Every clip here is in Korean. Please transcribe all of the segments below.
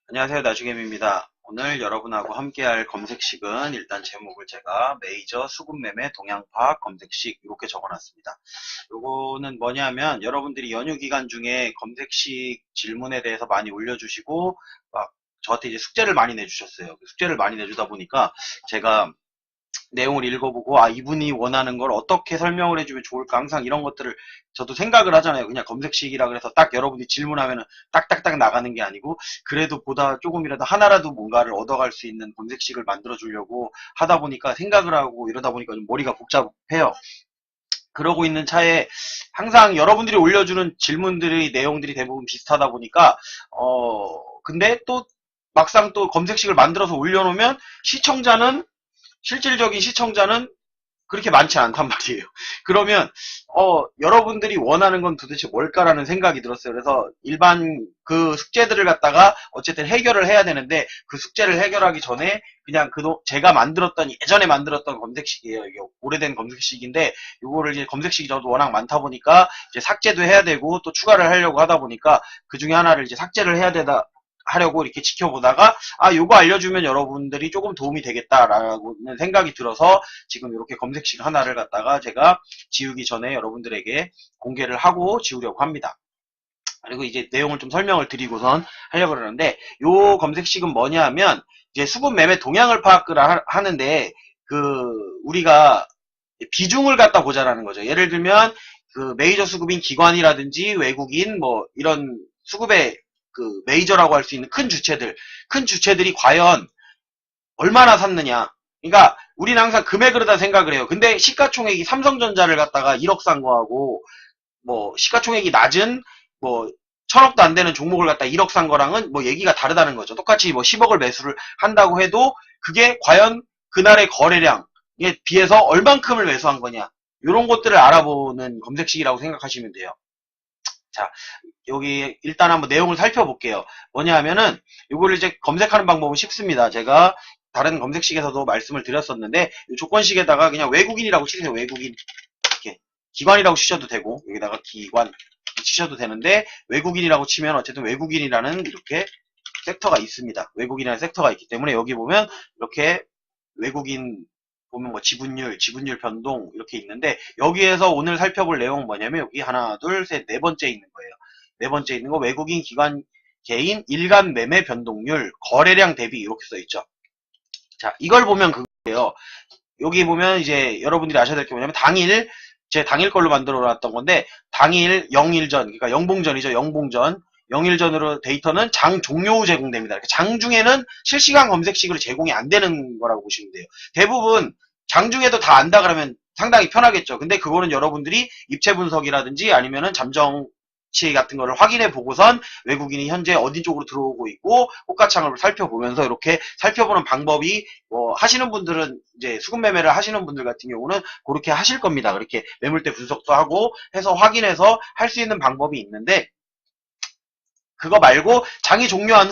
안녕하세요. 나주겜입니다. 오늘 여러분하고 함께할 검색식은 일단 제목을 제가 메이저 수급매매 동향 파악 검색식 이렇게 적어놨습니다. 요거는 뭐냐면 여러분들이 연휴 기간 중에 검색식 질문에 대해서 많이 올려주시고 막 저한테 이제 숙제를 많이 내주셨어요. 숙제를 많이 내주다 보니까 제가 내용을 읽어보고 이분이 원하는 걸 어떻게 설명을 해주면 좋을까 항상 이런 것들을 저도 생각을 하잖아요. 그냥 검색식이라 그래서 딱 여러분이 질문하면은 딱딱딱 나가는 게 아니고 그래도 보다 조금이라도 하나라도 뭔가를 얻어갈 수 있는 검색식을 만들어 주려고 하다 보니까 생각을 하고 이러다 보니까 좀 머리가 복잡해요. 그러고 있는 차에 항상 여러분들이 올려주는 질문들의 내용들이 대부분 비슷하다 보니까 근데 또 막상 또 검색식을 만들어서 올려놓으면 시청자는 실질적인 시청자는 그렇게 많지 않단 말이에요. 그러면 여러분들이 원하는 건 도대체 뭘까라는 생각이 들었어요. 그래서 일반 그 숙제들을 갖다가 어쨌든 해결을 해야 되는데 그 숙제를 해결하기 전에 그냥 제가 만들었던 예전에 만들었던 검색식이에요. 이게 오래된 검색식인데 이거를 이제 검색식이 저도 워낙 많다 보니까 이제 삭제도 해야 되고 또 추가를 하려고 하다 보니까 그 중에 하나를 이제 삭제를 해야 되다 하려고 이렇게 지켜보다가 요거 알려주면 여러분들이 조금 도움이 되겠다라는 생각이 들어서 지금 이렇게 검색식 하나를 갖다가 제가 지우기 전에 여러분들에게 공개를 하고 지우려고 합니다. 그리고 이제 내용을 좀 설명을 드리고선 하려고 그러는데 요 검색식은 뭐냐 하면 이제 수급 매매 동향을 파악을 하는데 우리가 비중을 갖다 보자라는 거죠. 예를 들면 그 메이저 수급인 기관이라든지 외국인 뭐 이런 수급의 그 메이저라고 할 수 있는 큰 주체들이 과연 얼마나 샀느냐. 그러니까 우리는 항상 금액으로 다 생각을 해요. 근데 시가총액이 삼성전자를 갖다가 1억 산 거하고 뭐 시가총액이 낮은 뭐 1000억도 안 되는 종목을 갖다 1억 산 거랑은 뭐 얘기가 다르다는 거죠. 똑같이 뭐 10억을 매수를 한다고 해도 그게 과연 그날의 거래량에 비해서 얼만큼을 매수한 거냐. 이런 것들을 알아보는 검색식이라고 생각하시면 돼요. 자, 여기 일단 한번 내용을 살펴볼게요. 뭐냐 하면은 이거를 이제 검색하는 방법은 쉽습니다. 제가 다른 검색식에서도 말씀을 드렸었는데 조건식에다가 그냥 외국인이라고 치세요. 외국인 이렇게 기관이라고 치셔도 되고 여기다가 기관 치셔도 되는데 외국인이라고 치면 어쨌든 외국인이라는 이렇게 섹터가 있습니다. 외국인이라는 섹터가 있기 때문에 여기 보면 이렇게 외국인 보면 뭐 지분율 변동 이렇게 있는데 여기에서 오늘 살펴볼 내용은 뭐냐면 여기 하나, 둘, 셋, 네 번째 있는 거예요. 네 번째 있는 거 외국인 기관 개인 일간 매매 변동률 거래량 대비 이렇게 써 있죠. 자, 이걸 보면 그거예요. 여기 보면 이제 여러분들이 아셔야 될 게 뭐냐면 제 당일 걸로 만들어 놨던 건데 당일 0일전 그러니까 영봉전이죠. 영봉전 0일전으로 데이터는 장 종료 후 제공됩니다. 장중에는 실시간 검색식으로 제공이 안 되는 거라고 보시면 돼요. 대부분 장중에도 다 안다 그러면 상당히 편하겠죠. 근데 그거는 여러분들이 입체 분석이라든지 아니면은 잠정치 같은 거를 확인해 보고선 외국인이 현재 어디 쪽으로 들어오고 있고 호가창을 살펴보면서 이렇게 살펴보는 방법이 하시는 분들은 이제 수급 매매를 하시는 분들 같은 경우는 그렇게 하실 겁니다. 그렇게 매물대 분석도 하고 해서 확인해서 할 수 있는 방법이 있는데 그거 말고 장이 종료한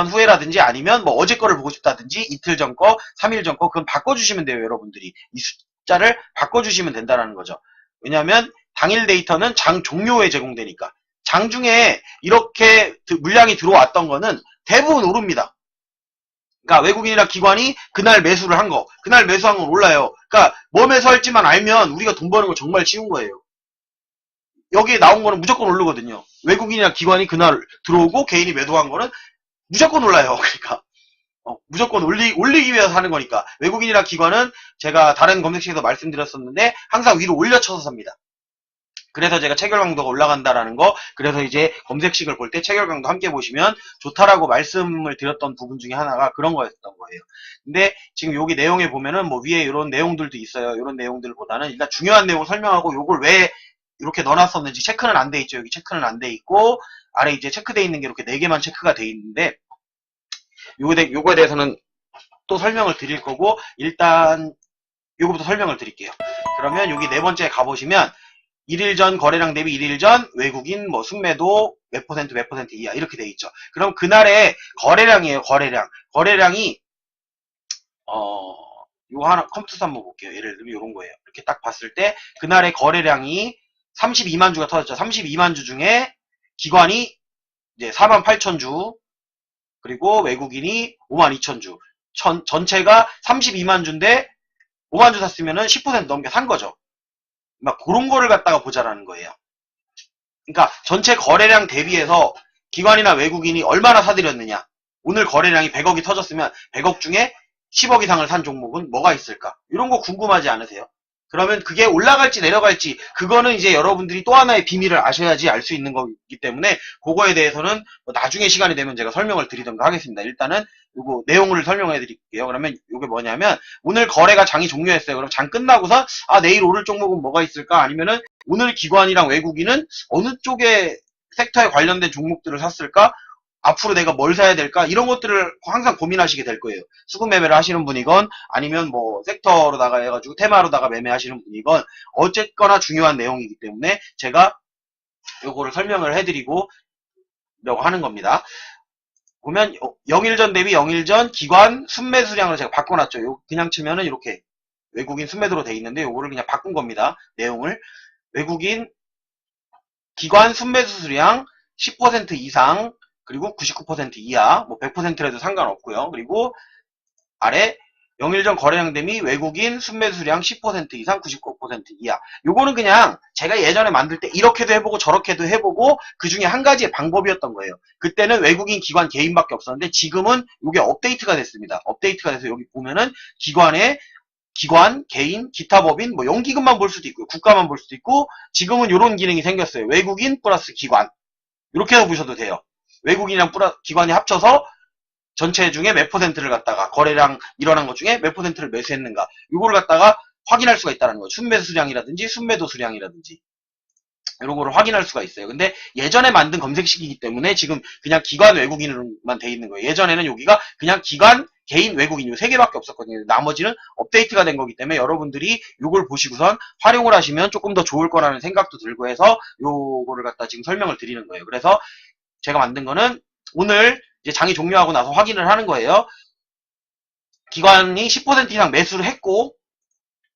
후에라든지 아니면 뭐 어제 거를 보고 싶다든지 이틀 전 거, 3일 전 거 그건 바꿔주시면 돼요. 여러분들이 이 숫자를 바꿔주시면 된다는 거죠. 왜냐하면 당일 데이터는 장 종료에 제공되니까 장중에 이렇게 물량이 들어왔던 거는 대부분 오릅니다. 그러니까 외국인이나 기관이 그날 매수를 한 거, 그날 매수한 건 올라요. 그러니까 뭐 매수할지만 알면 우리가 돈 버는 거 정말 쉬운 거예요. 여기에 나온 거는 무조건 오르거든요. 외국인이나 기관이 그날 들어오고 개인이 매도한 거는 무조건 올라요. 그러니까 무조건 올리기 위해서 하는 거니까 외국인이나 기관은 제가 다른 검색식에서 말씀드렸었는데 항상 위로 올려쳐서 삽니다. 그래서 제가 체결 강도가 올라간다라는 거, 그래서 이제 검색식을 볼 때 체결 강도 함께 보시면 좋다라고 말씀을 드렸던 부분 중에 하나가 그런 거였던 거예요. 근데 지금 여기 내용에 보면은 뭐 위에 이런 내용들도 있어요. 이런 내용들보다는 일단 중요한 내용을 설명하고 요걸 왜 이렇게 넣어놨었는지 체크는 안 돼 있죠. 여기 체크는 안 돼 있고 아래 이제 체크돼 있는 게 이렇게 4개만 체크가 돼 있는데 요거에 대해서는 또 설명을 드릴 거고 일단 요거부터 설명을 드릴게요. 그러면 여기 네 번째 가보시면 1일 전 거래량 대비 1일 전 외국인 뭐 순매도 몇 퍼센트 이하 이렇게 돼 있죠. 그럼 그날의 거래량이에요. 거래량이 요거 하나 컴퓨터에서 한번 볼게요. 예를 들면 요런 거예요. 이렇게 딱 봤을 때 그날의 거래량이 32만 주가 터졌죠. 32만 주 중에 기관이 이제 4만 8천 주 그리고 외국인이 52,000주. 전체가 32만 주인데 5만 주 샀으면은 10% 넘게 산 거죠. 막 그런 거를 갖다가 보자라는 거예요. 그러니까 전체 거래량 대비해서 기관이나 외국인이 얼마나 사들였느냐. 오늘 거래량이 100억이 터졌으면 100억 중에 10억 이상을 산 종목은 뭐가 있을까? 이런 거 궁금하지 않으세요? 그러면 그게 올라갈지 내려갈지 그거는 이제 여러분들이 또 하나의 비밀을 아셔야지 알 수 있는 거기 때문에 그거에 대해서는 뭐 나중에 시간이 되면 제가 설명을 드리던가 하겠습니다. 일단은 요거 내용을 설명해 드릴게요. 그러면 요게 뭐냐면 오늘 거래가 장이 종료했어요. 그럼 장 끝나고서 아 내일 오를 종목은 뭐가 있을까? 아니면은 오늘 기관이랑 외국인은 어느 쪽에 섹터에 관련된 종목들을 샀을까? 앞으로 내가 뭘 사야 될까? 이런 것들을 항상 고민하시게 될 거예요. 수급 매매를 하시는 분이건 아니면 뭐 섹터로다가 해가지고 테마로다가 매매하시는 분이건 어쨌거나 중요한 내용이기 때문에 제가 요거를 설명을 해드리고 하는 겁니다. 보면 0일 전 대비 0일 전 기관 순매 수량을 제가 바꿔놨죠. 요 그냥 치면은 이렇게 외국인 순매도로 돼 있는데 요거를 그냥 바꾼 겁니다. 내용을 외국인 기관 순매수 수량 10% 이상 그리고 99% 이하 뭐 100%라도 상관없고요. 그리고 아래 0일 전 거래량 대비 외국인 순매수량 10% 이상 99% 이하. 요거는 그냥 제가 예전에 만들 때 이렇게도 해보고 저렇게도 해보고 그 중에 한 가지의 방법이었던 거예요. 그때는 외국인 기관 개인밖에 없었는데 지금은 이게 업데이트가 됐습니다. 업데이트가 돼서 여기 보면은 기관, 개인, 기타 법인, 뭐 연기금만 볼 수도 있고요. 국가만 볼 수도 있고 지금은 이런 기능이 생겼어요. 외국인 플러스 기관. 이렇게 해서 보셔도 돼요. 외국인이랑 기관이 합쳐서 전체 중에 몇 퍼센트를 갖다가 거래량 일어난 것 중에 몇 퍼센트를 매수했는가 이거를 갖다가 확인할 수가 있다는 거죠. 순매수 수량이라든지 순매도 수량이라든지 이런 거를 확인할 수가 있어요. 근데 예전에 만든 검색식이기 때문에 지금 그냥 기관 외국인으로만 돼 있는 거예요. 예전에는 여기가 그냥 기관 개인 외국인 요 세 개밖에 없었거든요. 나머지는 업데이트가 된 거기 때문에 여러분들이 요걸 보시고선 활용을 하시면 조금 더 좋을 거라는 생각도 들고 해서 요거를 갖다 지금 설명을 드리는 거예요. 그래서 제가 만든 거는 오늘 이제 장이 종료하고 나서 확인을 하는 거예요. 기관이 10% 이상 매수를 했고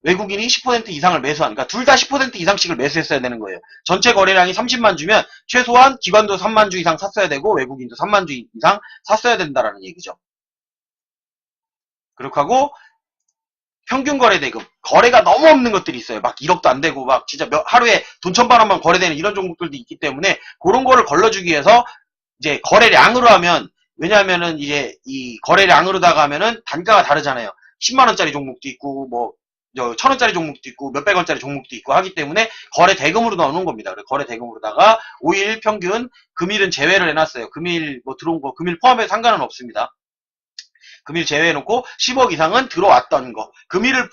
외국인이 10% 이상을 매수한, 그러니까 둘 다 10% 이상씩을 매수했어야 되는 거예요. 전체 거래량이 30만 주면 최소한 기관도 3만 주 이상 샀어야 되고 외국인도 3만 주 이상 샀어야 된다라는 얘기죠. 그렇게 하고 평균 거래 대금, 거래가 너무 없는 것들이 있어요. 막 1억도 안 되고 막 진짜 하루에 돈 1,000만 원만 거래되는 이런 종목들도 있기 때문에 그런 거를 걸러주기 위해서 이제 거래량으로 하면, 왜냐하면은 이제 이 거래량으로다가 하면은 단가가 다르잖아요. 10만 원짜리 종목도 있고 뭐 1,000원짜리 종목도 있고 몇백 원짜리 종목도 있고 하기 때문에 거래 대금으로 넣어놓은 겁니다. 거래 대금으로다가 5일 평균, 금일은 제외를 해놨어요. 금일 뭐 들어온 거 금일 포함해서 상관은 없습니다. 금일 제외해놓고 10억 이상은 들어왔던 거. 금일을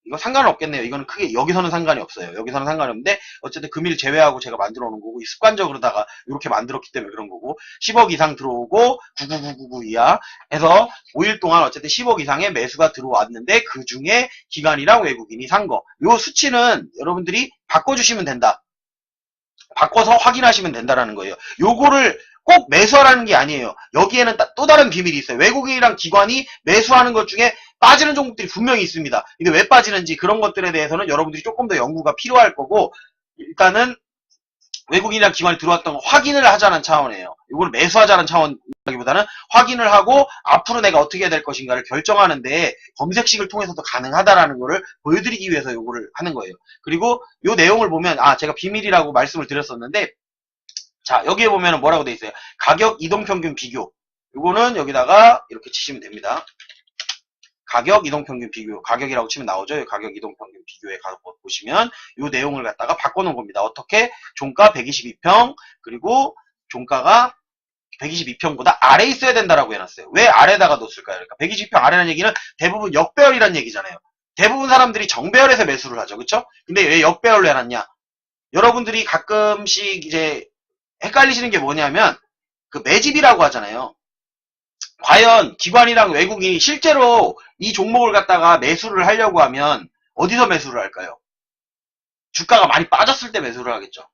이거 상관은 없겠네요. 이거는 크게 여기서는 상관이 없어요. 여기서는 상관이 없는데 어쨌든 금일 제외하고 제가 만들어 놓은 거고 습관적으로다가 이렇게 만들었기 때문에 그런 거고 10억 이상 들어오고 99999 이하 해서 5일 동안 어쨌든 10억 이상의 매수가 들어왔는데 그 중에 기관이랑 외국인이 산 거. 요 수치는 여러분들이 바꿔주시면 된다. 바꿔서 확인하시면 된다라는 거예요. 요거를 꼭 매수하라는 게 아니에요. 여기에는 또 다른 비밀이 있어요. 외국인이랑 기관이 매수하는 것 중에 빠지는 종목들이 분명히 있습니다. 이게 왜 빠지는지 그런 것들에 대해서는 여러분들이 조금 더 연구가 필요할 거고, 일단은 외국인이랑 기관이 들어왔던 거 확인을 하자는 차원이에요. 이걸 매수하자는 차원이기보다는 확인을 하고 앞으로 내가 어떻게 해야 될 것인가를 결정하는데 검색식을 통해서도 가능하다라는 거를 보여드리기 위해서 이거를 하는 거예요. 그리고 이 내용을 보면 제가 비밀이라고 말씀을 드렸었는데, 자 여기에 보면은 뭐라고 돼 있어요. 가격 이동평균 비교. 이거는 여기다가 이렇게 치시면 됩니다. 가격 이동평균 비교, 가격이라고 치면 나오죠. 가격 이동평균 비교에 가서 보시면 이 내용을 갖다가 바꿔놓은 겁니다. 어떻게? 종가 122평, 그리고 종가가 122평보다 아래 있어야 된다라고 해놨어요. 왜 아래다가 놓을까요? 그러니까 122평 아래라는 얘기는 대부분 역배열이라는 얘기잖아요. 대부분 사람들이 정배열에서 매수를 하죠. 그쵸? 근데 왜 역배열로 해놨냐? 여러분들이 가끔씩 이제 헷갈리시는 게 뭐냐면 그 매집이라고 하잖아요. 과연 기관이랑 외국인이 실제로 이 종목을 갖다가 매수를 하려고 하면 어디서 매수를 할까요? 주가가 많이 빠졌을 때 매수를 하겠죠.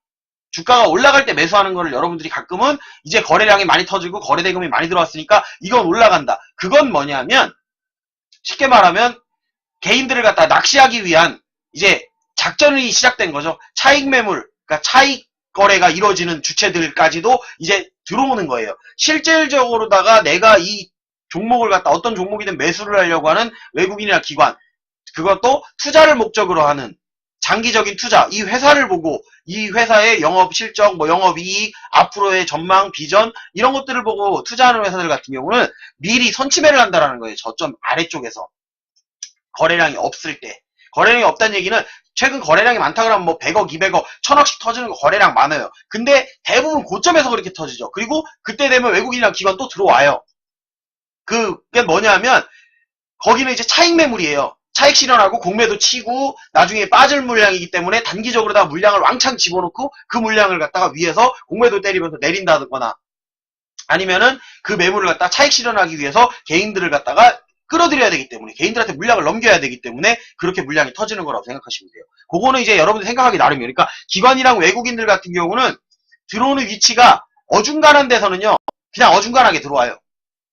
주가가 올라갈 때 매수하는 거를 여러분들이 가끔은 이제 거래량이 많이 터지고 거래대금이 많이 들어왔으니까 이건 올라간다. 그건 뭐냐면 쉽게 말하면 개인들을 갖다 낚시하기 위한 이제 작전이 시작된 거죠. 차익 매물, 그러니까 차익 거래가 이루어지는 주체들까지도 이제 들어오는 거예요. 실질적으로다가 내가 이 종목을 갖다 어떤 종목이든 매수를 하려고 하는 외국인이나 기관, 그것도 투자를 목적으로 하는 장기적인 투자, 이 회사를 보고 이 회사의 영업 실적, 뭐 영업 이익, 앞으로의 전망, 비전 이런 것들을 보고 투자하는 회사들 같은 경우는 미리 선취매를 한다라는 거예요. 저점 아래쪽에서 거래량이 없을 때. 거래량이 없다는 얘기는 최근 거래량이 많다 그러면 뭐 100억, 200억, 1000억씩 터지는 거 거래량 많아요. 근데 대부분 고점에서 그렇게 터지죠. 그리고 그때 되면 외국인이나 기관 또 들어와요. 그게 뭐냐면 거기는 이제 차익 매물이에요. 차익 실현하고 공매도 치고 나중에 빠질 물량이기 때문에 단기적으로 다 물량을 왕창 집어넣고 그 물량을 갖다가 위에서 공매도 때리면서 내린다거나 아니면은 그 매물을 갖다가 차익 실현하기 위해서 개인들을 갖다가 끌어들여야 되기 때문에 개인들한테 물량을 넘겨야 되기 때문에 그렇게 물량이 터지는 거라고 생각하시면 돼요. 그거는 이제 여러분들 생각하기 나름이에요. 그러니까 기관이랑 외국인들 같은 경우는 들어오는 위치가 어중간한 데서는요. 그냥 어중간하게 들어와요.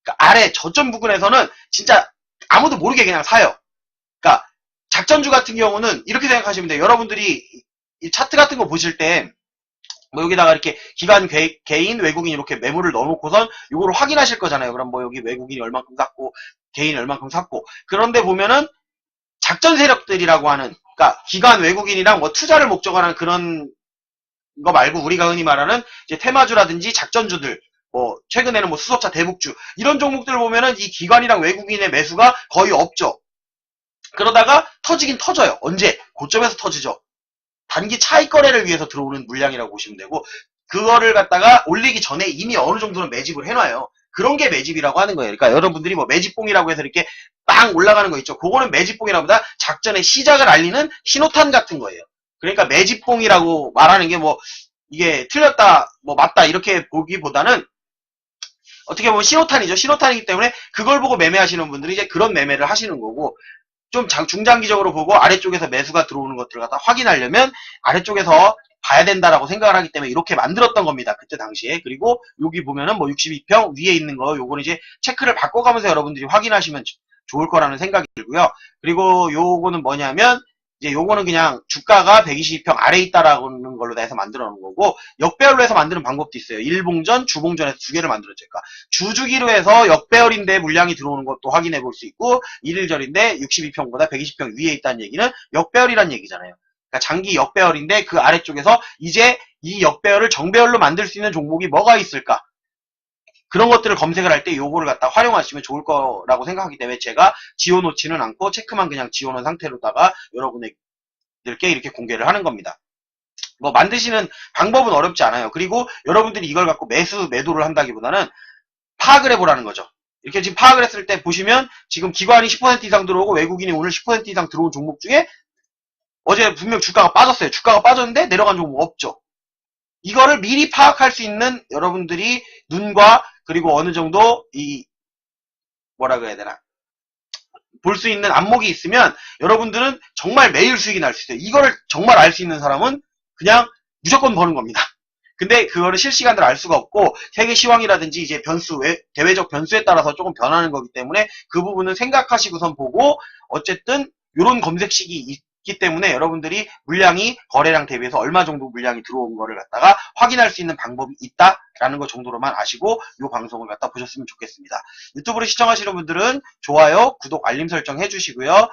그러니까 아래 저점 부근에서는 진짜 아무도 모르게 그냥 사요. 그러니까 작전주 같은 경우는 이렇게 생각하시면 돼요. 여러분들이 이 차트 같은 거 보실 때 뭐 여기다가 이렇게 기관 개인 외국인 이렇게 매물을 넣어놓고선 이거를 확인하실 거잖아요. 그럼 뭐 여기 외국인이 얼만큼 샀고 개인이 얼만큼 샀고 그런데 보면은 작전 세력들이라고 하는 그러니까 기관 외국인이랑 뭐 투자를 목적으로 하는 그런 거 말고 우리가 흔히 말하는 이제 테마주라든지 작전주들 뭐 최근에는 뭐 수소차 대북주 이런 종목들을 보면은 이 기관이랑 외국인의 매수가 거의 없죠. 그러다가 터지긴 터져요. 언제? 고점에서 터지죠. 단기 차익 거래를 위해서 들어오는 물량이라고 보시면 되고 그거를 갖다가 올리기 전에 이미 어느 정도는 매집을 해놔요. 그런 게 매집이라고 하는 거예요. 그러니까 여러분들이 뭐 매집봉이라고 해서 이렇게 빵 올라가는 거 있죠. 그거는 매집봉이라보다 작전의 시작을 알리는 신호탄 같은 거예요. 그러니까 매집봉이라고 말하는 게 뭐 이게 틀렸다 뭐 맞다 이렇게 보기보다는 어떻게 보면 신호탄이죠. 신호탄이기 때문에 그걸 보고 매매하시는 분들이 이제 그런 매매를 하시는 거고 좀 중장기적으로 보고 아래쪽에서 매수가 들어오는 것들을 갖다 확인하려면 아래쪽에서 봐야 된다라고 생각을 하기 때문에 이렇게 만들었던 겁니다. 그때 당시에. 그리고 여기 보면은 뭐 62평 위에 있는 거 요거는 이제 체크를 바꿔가면서 여러분들이 확인하시면 좋을 거라는 생각이 들고요. 그리고 요거는 뭐냐면 이제 요거는 그냥 주가가 122평 아래에 있다라는 걸로 다 해서 만들어 놓은 거고 역배열로 해서 만드는 방법도 있어요. 일봉전, 주봉전에서 두 개를 만들었죠. 그러니까 주주기로 해서 역배열인데 물량이 들어오는 것도 확인해 볼 수 있고 일일절인데 62평보다 120평 위에 있다는 얘기는 역배열이란 얘기잖아요. 그러니까 장기 역배열인데 그 아래쪽에서 이제 이 역배열을 정배열로 만들 수 있는 종목이 뭐가 있을까? 그런 것들을 검색을 할 때 요거를 갖다 활용하시면 좋을 거라고 생각하기 때문에 제가 지워놓지는 않고 체크만 그냥 지워놓은 상태로다가 여러분들께 이렇게 공개를 하는 겁니다. 뭐 만드시는 방법은 어렵지 않아요. 그리고 여러분들이 이걸 갖고 매도를 한다기보다는 파악을 해보라는 거죠. 이렇게 지금 파악을 했을 때 보시면 지금 기관이 10% 이상 들어오고 외국인이 오늘 10% 이상 들어온 종목 중에 어제 분명 주가가 빠졌어요. 주가가 빠졌는데 내려간 종목 없죠. 이거를 미리 파악할 수 있는 여러분들이 눈과 그리고 어느 정도 이 뭐라 그래야 되나 볼 수 있는 안목이 있으면 여러분들은 정말 매일 수익이 날 수 있어요. 이거를 정말 알 수 있는 사람은 그냥 무조건 버는 겁니다. 근데 그거를 실시간으로 알 수가 없고 세계 시황이라든지 이제 변수 대외적 변수에 따라서 조금 변하는 거기 때문에 그 부분은 생각하시고선 보고 어쨌든 이런 검색식이 있기 때문에 여러분들이 물량이 거래량 대비해서 얼마 정도 물량이 들어온 거를 갖다가 확인할 수 있는 방법이 있다라는 것 정도로만 아시고 이 방송을 갖다 보셨으면 좋겠습니다. 유튜브를 시청하시는 분들은 좋아요, 구독, 알림 설정 해주시고요.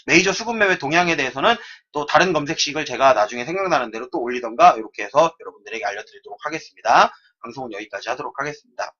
메이저 수급 매매 동향에 대해서는 또 다른 검색식을 제가 나중에 생각나는 대로 또 올리던가 이렇게 해서 여러분들에게 알려드리도록 하겠습니다. 방송은 여기까지 하도록 하겠습니다.